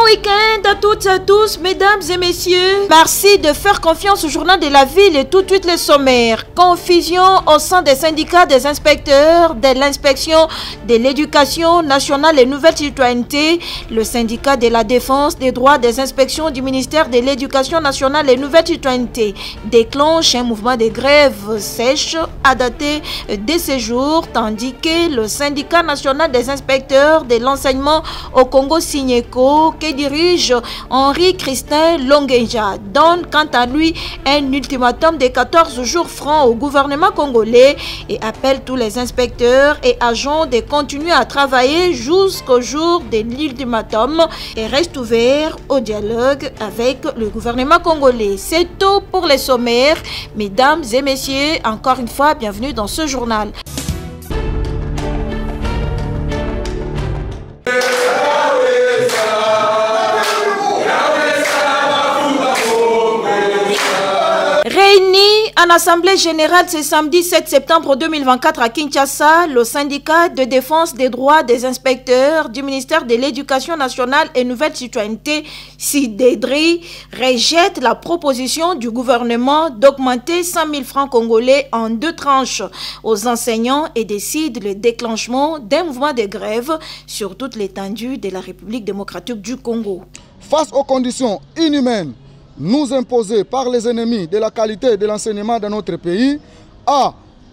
week-end à toutes et à tous, mesdames et messieurs. Merci de faire confiance au journal de la ville et tout de suite les sommaires. Confusion au sein des syndicats des inspecteurs de l'inspection de l'éducation nationale et nouvelle citoyenneté. Le syndicat de la défense des droits des inspections du ministère de l'éducation nationale et nouvelle citoyenneté déclenche un mouvement de grève sèche à dater de ces jours, tandis que le syndicat national des inspecteurs de l'enseignement au Congo Signeko, que dirige Henri Christin Longenja, donne quant à lui un ultimatum de 14 jours francs au gouvernement congolais et appelle tous les inspecteurs et agents de continuer à travailler jusqu'au jour de l'ultimatum et reste ouvert au dialogue avec le gouvernement congolais. C'est tout pour les sommaires. Mesdames et messieurs, encore une fois, bienvenue dans ce journal. Réunis en Assemblée générale ce samedi 7 septembre 2024 à Kinshasa, le syndicat de défense des droits des inspecteurs du ministère de l'Éducation nationale et nouvelle citoyenneté, SIDEDRI, rejette la proposition du gouvernement d'augmenter 100 000 francs congolais en 2 tranches aux enseignants et décide le déclenchement d'un mouvement de grève sur toute l'étendue de la République démocratique du Congo. Face aux conditions inhumaines nous imposées par les ennemis de la qualité de l'enseignement dans notre pays,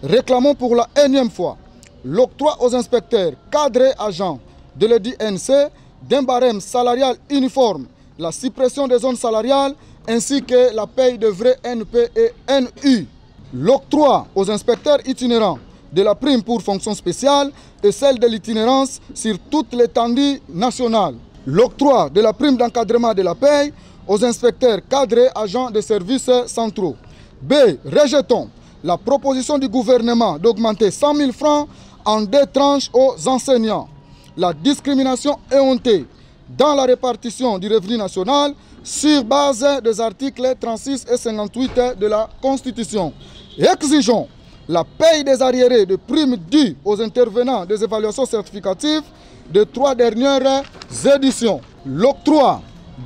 réclamons pour la énième fois l'octroi aux inspecteurs, cadres et agents de l'EDNC d'un barème salarial uniforme, la suppression des zones salariales ainsi que la paye de vrais NP et NU, l'octroi aux inspecteurs itinérants de la prime pour fonction spéciale et celle de l'itinérance sur toute l'étendue nationale, l'octroi de la prime d'encadrement de la paye aux inspecteurs, cadres, agents des services centraux. B. Rejetons la proposition du gouvernement d'augmenter 100 000 francs en 2 tranches aux enseignants. La discrimination éhontée dans la répartition du revenu national sur base des articles 36 et 58 de la Constitution. Exigeons la paye des arriérés de primes dues aux intervenants des évaluations certificatives de 3 dernières éditions. L'octroi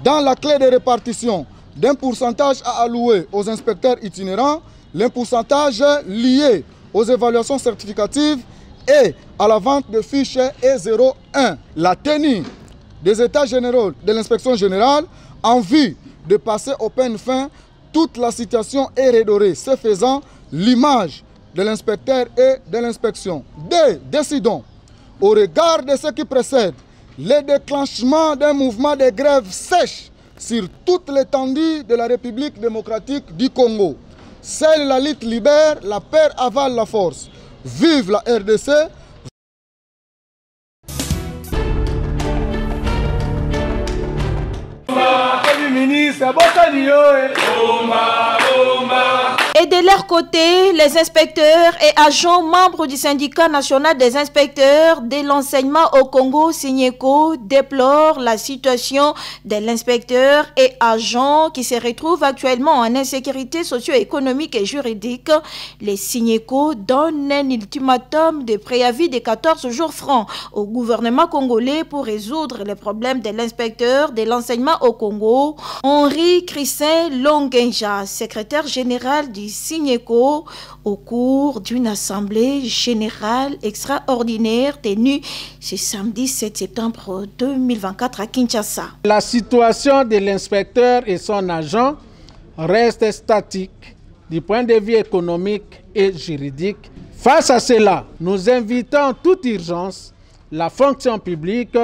dans la clé de répartition d'un pourcentage à allouer aux inspecteurs itinérants, le pourcentage lié aux évaluations certificatives et à la vente de fiches E01. La tenue des états généraux de l'inspection générale en vue de passer au peine fin toute la situation est redorée, ce faisant l'image de l'inspecteur et de l'inspection. Décidons, au regard de ce qui précède, le déclenchement d'un mouvement de grève sèche sur toute l'étendue de la République démocratique du Congo. Seule la lutte libère, la paix avale la force. Vive la RDC! Et de leur côté, les inspecteurs et agents membres du syndicat national des inspecteurs de l'enseignement au Congo, Signeko, déplorent la situation de l'inspecteur et agents qui se retrouvent actuellement en insécurité socio-économique et juridique. Les Signeko donnent un ultimatum de préavis de 14 jours francs au gouvernement congolais pour résoudre les problèmes de l'inspecteur de l'enseignement au Congo, Henri Christin Longenja, secrétaire général du Signeko, au cours d'une assemblée générale extraordinaire tenue ce samedi 7 septembre 2024 à Kinshasa. La situation de l'inspecteur et son agent reste statique du point de vue économique et juridique. Face à cela, nous invitons en toute urgence la fonction publique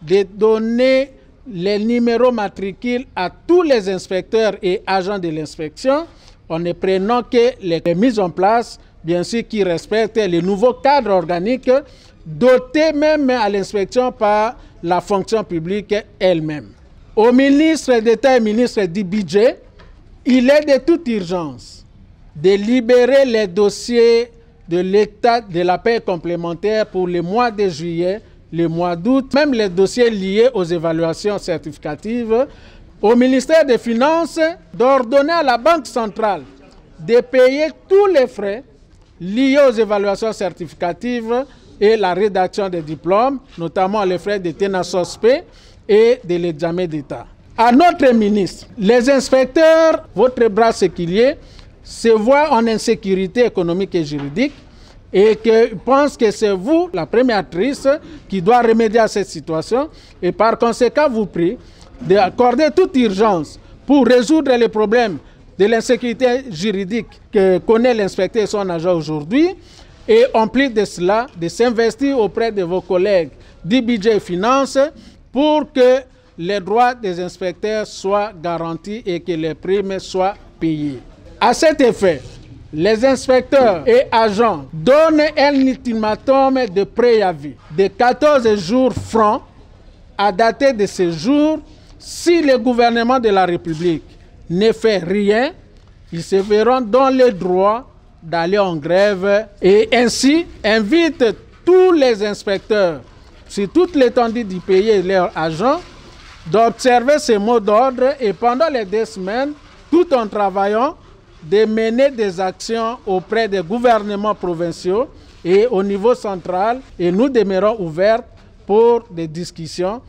de donner les numéros matricules à tous les inspecteurs et agents de l'inspection, en ne prenant que les mises en place, bien sûr, qui respectent les nouveaux cadres organiques, dotés même à l'inspection par la fonction publique elle-même. Au ministre d'État et ministre du Budget, il est de toute urgence de libérer les dossiers de l'État de la paie complémentaire pour le mois de juillet, le mois d'août, même les dossiers liés aux évaluations certificatives, au ministère des Finances d'ordonner à la Banque centrale de payer tous les frais liés aux évaluations certificatives et la rédaction des diplômes, notamment les frais de TENA-SOSPE, et de l'examen d'État. À notre ministre, les inspecteurs, votre bras séculier, se voient en insécurité économique et juridique et que pensent que c'est vous, la première-trice, qui doit remédier à cette situation. Et par conséquent, vous prie d'accorder toute urgence pour résoudre les problèmes de l'insécurité juridique que connaît l'inspecteur et son agent aujourd'hui. Et en plus de cela, de s'investir auprès de vos collègues du budget et finances pour que les droits des inspecteurs soient garantis et que les primes soient payées. À cet effet, les inspecteurs et agents donnent un ultimatum de préavis de 14 jours francs à dater de ce jour. Si le gouvernement de la République ne fait rien, ils se verront dans le droit d'aller en grève et ainsi invite tous les inspecteurs sur toute l'étendue du pays et leurs agents d'observer ces mots d'ordre et pendant les 2 semaines, tout en travaillant, de mener des actions auprès des gouvernements provinciaux et au niveau central et nous demeurons ouverts pour des discussions.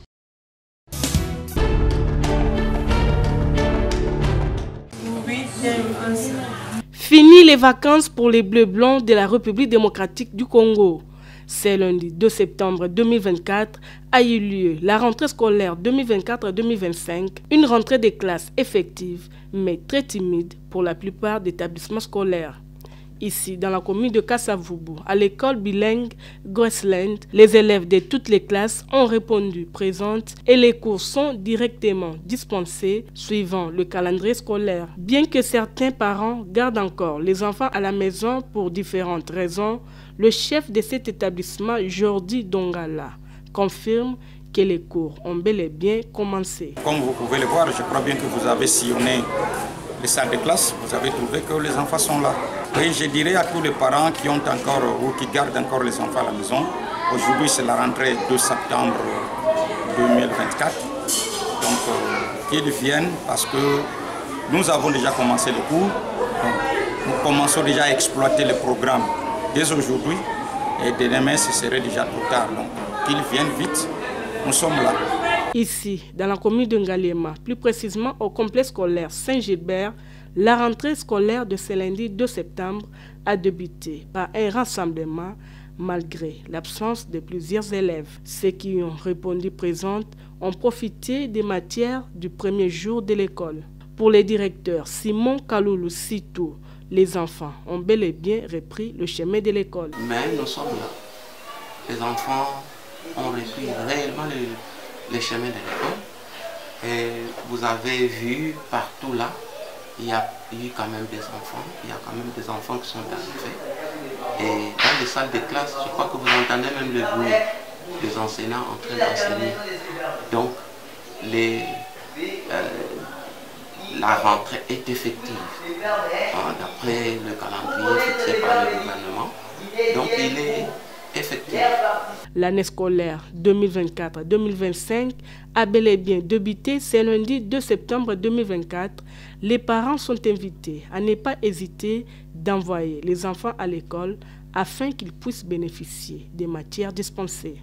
Fini les vacances pour les Bleus Blancs de la République démocratique du Congo. Ce lundi 2 septembre 2024 a eu lieu la rentrée scolaire 2024-2025, une rentrée des classes effective mais très timide pour la plupart des établissements scolaires. Ici, dans la commune de Kasavubu, à l'école bilingue Graceland, les élèves de toutes les classes ont répondu présentes et les cours sont directement dispensés suivant le calendrier scolaire. Bien que certains parents gardent encore les enfants à la maison pour différentes raisons, le chef de cet établissement, Jordi Dongala, confirme que les cours ont bel et bien commencé. Comme vous pouvez le voir, je crois bien que vous avez sillonné les salles de classe, vous avez trouvé que les enfants sont là. Et je dirais à tous les parents qui ont encore ou qui gardent encore les enfants à la maison, aujourd'hui c'est la rentrée 2 septembre 2024. Donc qu'ils viennent parce que nous avons déjà commencé le cours. Donc, nous commençons déjà à exploiter le programme dès aujourd'hui et dès demain ce serait déjà trop tard. Donc qu'ils viennent vite, nous sommes là. Ici, dans la commune de Ngaliema, plus précisément au complexe scolaire Saint-Gilbert, la rentrée scolaire de ce lundi 2 septembre a débuté par un rassemblement malgré l'absence de plusieurs élèves. Ceux qui ont répondu présentes ont profité des matières du premier jour de l'école. Pour les directeurs Simon Kaloulou Sitou, les enfants ont bel et bien repris le chemin de l'école. Mais nous sommes là. Les enfants ont repris réellement le chemin de l'école. Et vous avez vu partout là, il y a eu quand même des enfants. Il y a quand même des enfants qui sont arrivés. Et dans les salles de classe, je crois que vous entendez même le bruit des enseignants en train d'enseigner. Donc, la rentrée est effective, d'après le calendrier fixé par le gouvernement. Donc, il est effectif. L'année scolaire 2024-2025 a bel et bien débuté ce lundi 2 septembre 2024. Les parents sont invités à ne pas hésiter d'envoyer les enfants à l'école afin qu'ils puissent bénéficier des matières dispensées.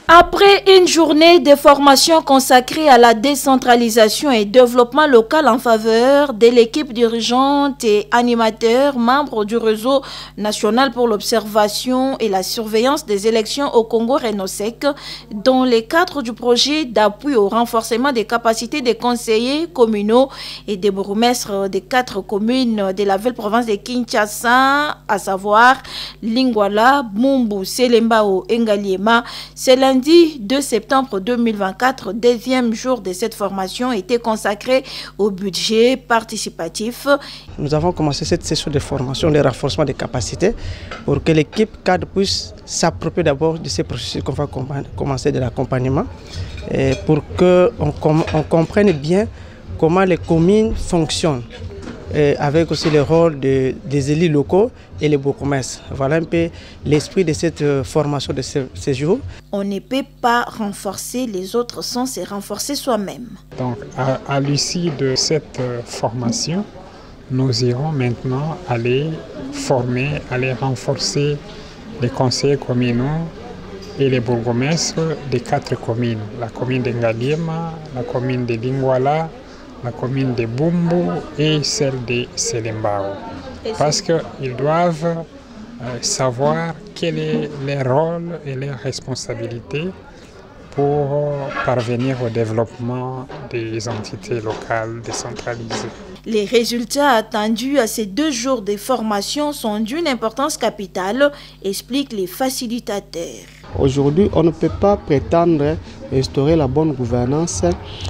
Après une journée de formation consacrée à la décentralisation et développement local en faveur de l'équipe dirigeante et animateur, membre du réseau national pour l'observation et la surveillance des élections au Congo Renosec, dans le cadre du projet d'appui au renforcement des capacités des conseillers communaux et des bourgmestres des 4 communes de la ville-province de Kinshasa, à savoir Lingwala, Mumbu, Selembao et Ngaliema. C'est lundi 2 septembre 2024, deuxième jour de cette formation, était consacré au budget participatif. Nous avons commencé cette session de formation, de renforcement des capacités, pour que l'équipe cadre puisse s'approprier d'abord de ces processus qu'on va commencer de l'accompagnement, pour qu'on comprenne bien comment les communes fonctionnent, avec aussi le rôle des élus locaux et les bourgmestres. Voilà un peu l'esprit de cette formation de ces jours. On ne peut pas renforcer les autres sans se renforcer soi-même. Donc à l'issue de cette formation, nous irons maintenant aller former, aller renforcer les conseillers communaux et les bourgmestres des 4 communes. La commune de Ngaliema, la commune de Lingwala, la commune de Bumbu et celle de Selembao. Parce qu'ils doivent savoir quel est leur rôle et leurs responsabilités pour parvenir au développement des entités locales décentralisées. Les résultats attendus à ces 2 jours de formation sont d'une importance capitale, expliquent les facilitateurs. Aujourd'hui, on ne peut pas prétendre instaurer la bonne gouvernance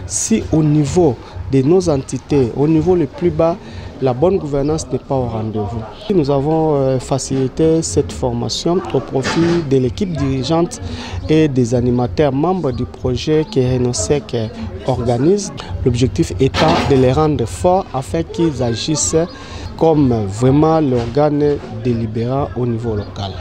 si au niveau de nos entités, au niveau le plus bas, la bonne gouvernance n'est pas au rendez-vous. Nous avons facilité cette formation au profit de l'équipe dirigeante et des animateurs membres du projet que Renosec organise. L'objectif étant de les rendre forts afin qu'ils agissent comme vraiment l'organe délibérant au niveau local.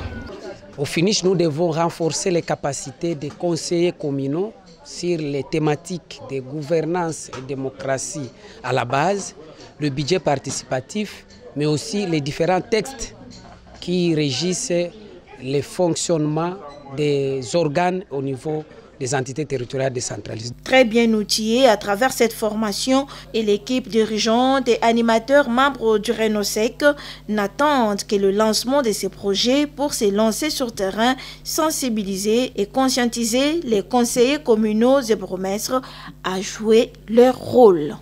Au finish, nous devons renforcer les capacités des conseillers communaux sur les thématiques de gouvernance et démocratie à la base, le budget participatif, mais aussi les différents textes qui régissent le fonctionnement des organes au niveau des entités territoriales décentralisées. Très bien outillés à travers cette formation et l'équipe dirigeante et animateurs membres du Renosec n'attendent que le lancement de ces projets pour se lancer sur terrain, sensibiliser et conscientiser les conseillers communaux et bourgmestres à jouer leur rôle.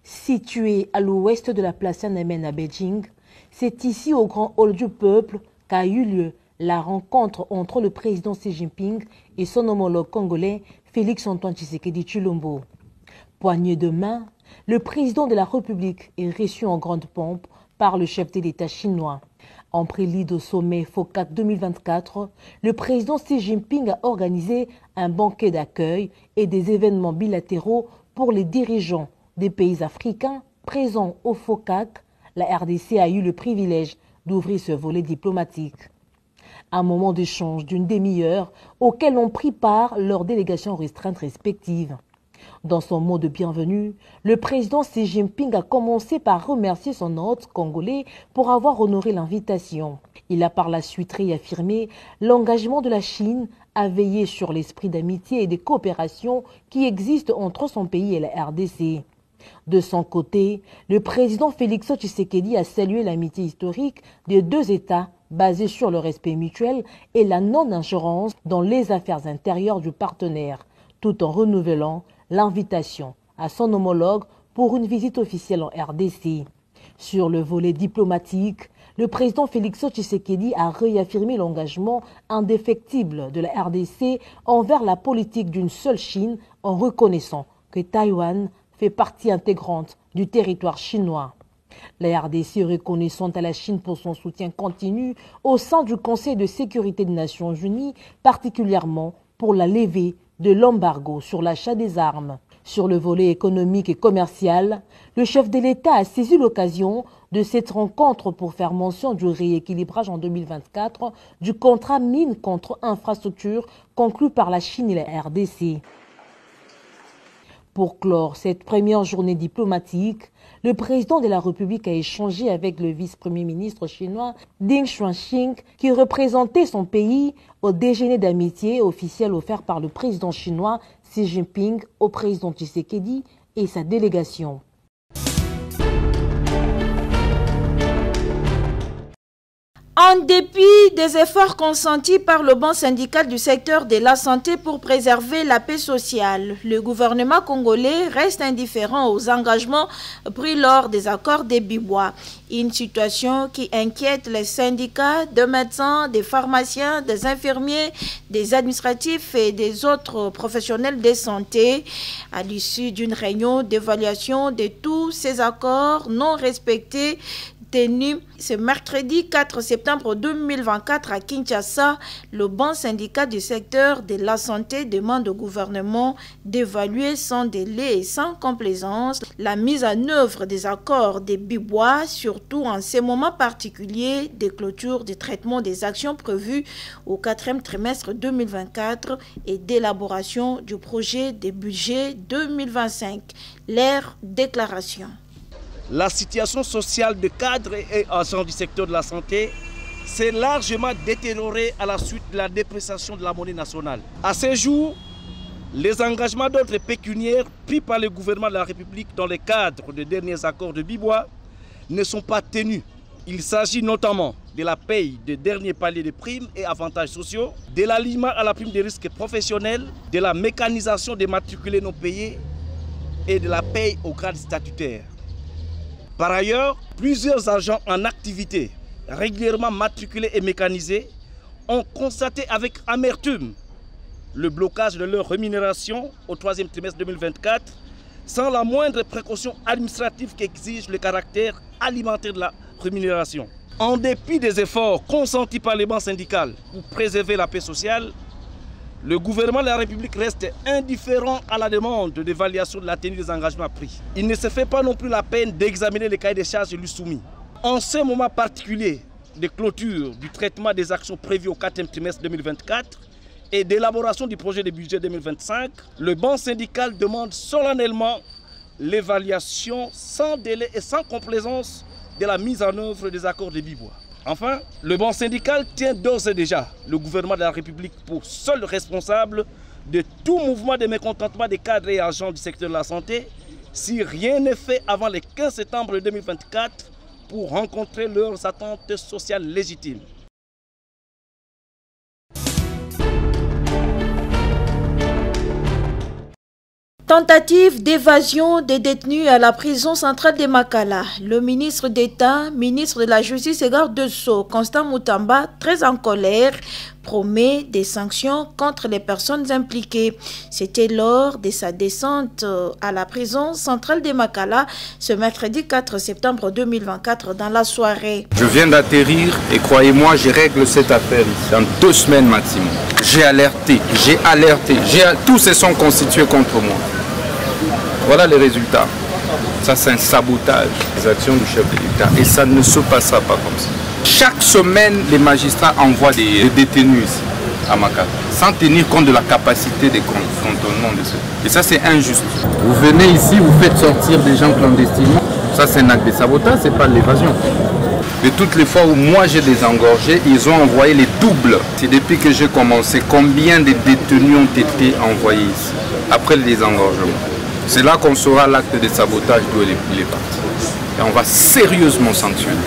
Situé à l'ouest de la place Tiananmen à Beijing, c'est ici au Grand Hall du Peuple qu'a eu lieu la rencontre entre le président Xi Jinping et son homologue congolais Félix-Antoine Tshisekedi Tshilombo. Poignée de main, le président de la République est reçu en grande pompe par le chef de l'État chinois. En prélude au sommet FOCAC 2024, le président Xi Jinping a organisé un banquet d'accueil et des événements bilatéraux pour les dirigeants des pays africains présents au FOCAC. La RDC a eu le privilège d'ouvrir ce volet diplomatique. Un moment d'échange d'une demi-heure auquel ont pris part leurs délégations restreintes respectives. Dans son mot de bienvenue, le président Xi Jinping a commencé par remercier son hôte congolais pour avoir honoré l'invitation. Il a par la suite réaffirmé l'engagement de la Chine à veiller sur l'esprit d'amitié et de coopération qui existe entre son pays et la RDC. De son côté, le président Félix Tshisekedi a salué l'amitié historique des 2 États basée sur le respect mutuel et la non-ingérence dans les affaires intérieures du partenaire, tout en renouvelant l'invitation à son homologue pour une visite officielle en RDC. Sur le volet diplomatique, le président Félix Tshisekedi a réaffirmé l'engagement indéfectible de la RDC envers la politique d'une seule Chine en reconnaissant que Taïwan fait partie intégrante du territoire chinois. La RDC est reconnaissante à la Chine pour son soutien continu au sein du Conseil de sécurité des Nations Unies, particulièrement pour la levée de l'embargo sur l'achat des armes. Sur le volet économique et commercial, le chef de l'État a saisi l'occasion de cette rencontre pour faire mention du rééquilibrage en 2024 du contrat mine contre infrastructure conclu par la Chine et la RDC. Pour clore cette première journée diplomatique, le président de la République a échangé avec le vice-premier ministre chinois Ding Xuanxing qui représentait son pays au déjeuner d'amitié officiel offert par le président chinois Xi Jinping au président Tshisekedi et sa délégation. En dépit des efforts consentis par le banc syndical du secteur de la santé pour préserver la paix sociale, le gouvernement congolais reste indifférent aux engagements pris lors des accords des Bibois. Une situation qui inquiète les syndicats de médecins, des pharmaciens, des infirmiers, des administratifs et des autres professionnels de santé. À l'issue d'une réunion d'évaluation de tous ces accords non respectés, tenu ce mercredi 4 septembre 2024 à Kinshasa, le bon syndicat du secteur de la santé demande au gouvernement d'évaluer sans délai et sans complaisance la mise en œuvre des accords de Bibois, surtout en ces moments particuliers de clôture du traitement des actions prévues au 4e trimestre 2024 et d'élaboration du projet de budget 2025. Leur déclaration. La situation sociale de cadres et agents du secteur de la santé s'est largement détériorée à la suite de la dépréciation de la monnaie nationale. À ce jour, les engagements d'ordre pécuniaire pris par le gouvernement de la République dans le cadre des derniers accords de Bibois ne sont pas tenus. Il s'agit notamment de la paye des derniers paliers de primes et avantages sociaux, de l'alignement à la prime des risques professionnels, de la mécanisation des matriculés non payés et de la paye au grade statutaire. Par ailleurs, plusieurs agents en activité, régulièrement matriculés et mécanisés, ont constaté avec amertume le blocage de leur rémunération au 3e trimestre 2024, sans la moindre précaution administrative qu'exige le caractère alimentaire de la rémunération. En dépit des efforts consentis par les bancs syndicales pour préserver la paix sociale, le gouvernement de la République reste indifférent à la demande d'évaluation de la tenue des engagements pris. Il ne se fait pas non plus la peine d'examiner les cahiers des charges lui soumis. En ce moment particulier de clôture du traitement des actions prévues au 4e trimestre 2024 et d'élaboration du projet de budget 2025, le banc syndical demande solennellement l'évaluation sans délai et sans complaisance de la mise en œuvre des accords de Bibois. Enfin, le banc syndical tient d'ores et déjà le gouvernement de la République pour seul responsable de tout mouvement de mécontentement des cadres et agents du secteur de la santé si rien n'est fait avant le 15 septembre 2024 pour rencontrer leurs attentes sociales légitimes. Tentative d'évasion des détenus à la prison centrale de Makala. Le ministre d'État, ministre de la Justice et garde de Sceaux, Constant Moutamba, très en colère, promet des sanctions contre les personnes impliquées. C'était lors de sa descente à la prison centrale de Makala ce mercredi 4 septembre 2024 dans la soirée. Je viens d'atterrir et croyez-moi, je règle cette affaire ici en 2 semaines maximum. J'ai alerté, tous se sont constitués contre moi. Voilà les résultats. Ça, c'est un sabotage des actions du chef de l'État. Et ça ne se passera pas comme ça. Chaque semaine, les magistrats envoient des détenus ici, à Makala, sans tenir compte de la capacité de cantonnement de ceux. Et ça, c'est injuste. Vous venez ici, vous faites sortir des gens clandestinement. Ça, c'est un acte de sabotage, c'est pas de l'évasion. De toutes les fois où moi j'ai désengorgé, ils ont envoyé les doubles. C'est depuis que j'ai commencé. Combien de détenus ont été envoyés ici, après le désengorgement? C'est là qu'on saura l'acte de sabotage d'où il est parti. Et on va sérieusement sanctionner.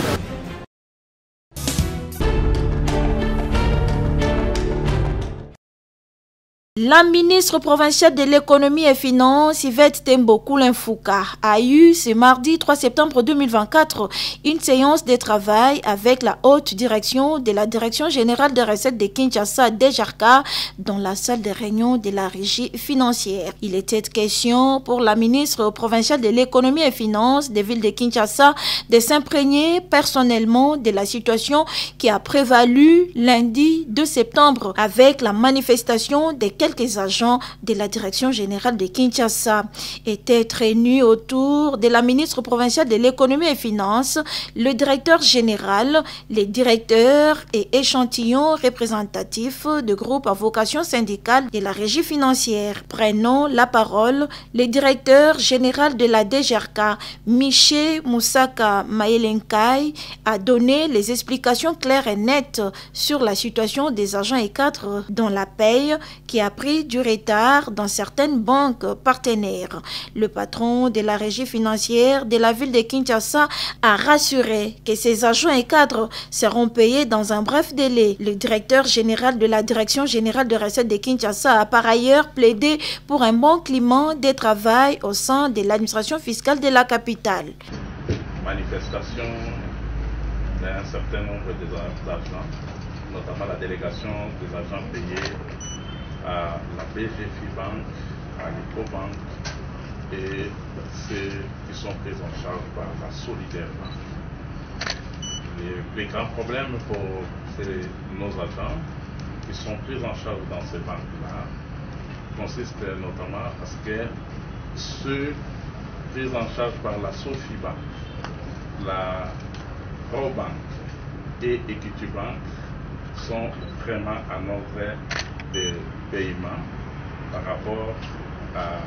La ministre provinciale de l'économie et finances, Yvette Tembokou Linfouka, a eu ce mardi 3 septembre 2024 une séance de travail avec la haute direction de la Direction générale des recettes de Kinshasa, DGRK, dans la salle de réunion de la régie financière. Il était question pour la ministre provinciale de l'économie et finances des villes de Kinshasa de s'imprégner personnellement de la situation qui a prévalu lundi 2 septembre avec la manifestation des quelques agents de la Direction générale de Kinshasa. Étaient réunis autour de la ministre provinciale de l'économie et finances, le directeur général, les directeurs et échantillons représentatifs de groupes à vocation syndicale de la régie financière. Prenant la parole, le directeur général de la DGRK, Miché Moussaka Mayelenkai, a donné les explications claires et nettes sur la situation des agents et cadres dans la paye qui a pris du retard dans certaines banques partenaires. Le patron de la régie financière de la ville de Kinshasa a rassuré que ces agents et cadres seront payés dans un bref délai. Le directeur général de la Direction générale de recettes de Kinshasa a par ailleurs plaidé pour un bon climat de travail au sein de l'administration fiscale de la capitale. Manifestation d'un certain nombre d'agents, notamment la délégation des agents payés à la BGFI Bank, à l'Ecobank et ceux qui sont pris en charge par la Solidaire Bank. Et les grands problèmes pour nos agents qui sont pris en charge dans ces banques-là consistent notamment à ce que ceux pris en charge par la Sofibank, la Robank et Equity Bank sont vraiment en ordre de paiement par rapport à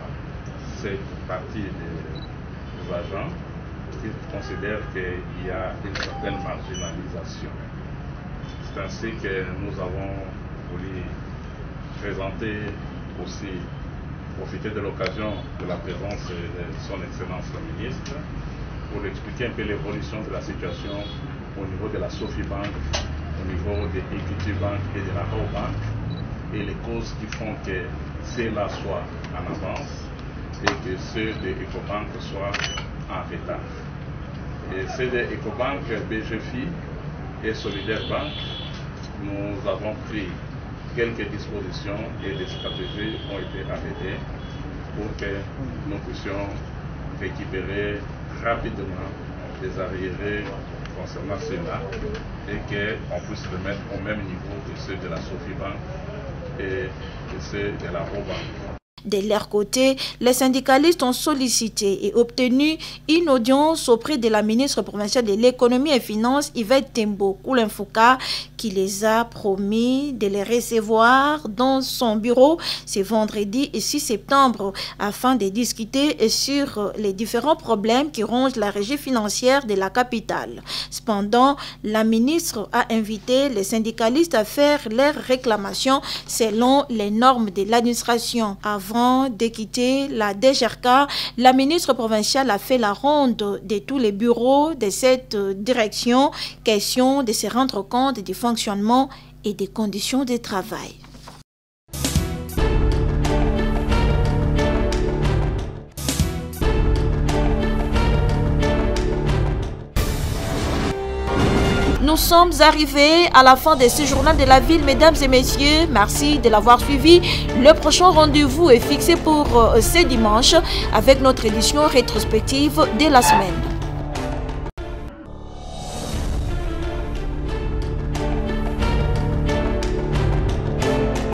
cette partie des agents qui considèrent qu'il y a une certaine marginalisation. C'est ainsi que nous avons voulu présenter aussi, profiter de l'occasion de la présence de son Excellence la ministre pour expliquer un peu l'évolution de la situation au niveau de la Sofibank, au niveau de Equity Bank et de la Robank, et les causes qui font que ceux-là soient en avance et que ceux de Ecobank soient en retard. Et ceux de Ecobank, BGFI et Solidaire Bank, nous avons pris quelques dispositions et des stratégies ont été arrêtées pour que nous puissions récupérer rapidement des arriérés concernant ceux-là et qu'on puisse les mettre au même niveau que ceux de la Sofibank et de ceux de la Robank. De leur côté, les syndicalistes ont sollicité et obtenu une audience auprès de la ministre provinciale de l'économie et finances, Yvette Tembo Koulenfouka, qui les a promis de les recevoir dans son bureau ce vendredi 6 septembre afin de discuter sur les différents problèmes qui rongent la régie financière de la capitale. Cependant, la ministre a invité les syndicalistes à faire leurs réclamations selon les normes de l'administration. Avant de quitter la DGRK, la ministre provinciale a fait la ronde de tous les bureaux de cette direction, question de se rendre compte du fonctionnement et des conditions de travail. Nous sommes arrivés à la fin de ce journal de la ville, mesdames et messieurs. Merci de l'avoir suivi. Le prochain rendez-vous est fixé pour ce dimanche avec notre édition rétrospective de la semaine.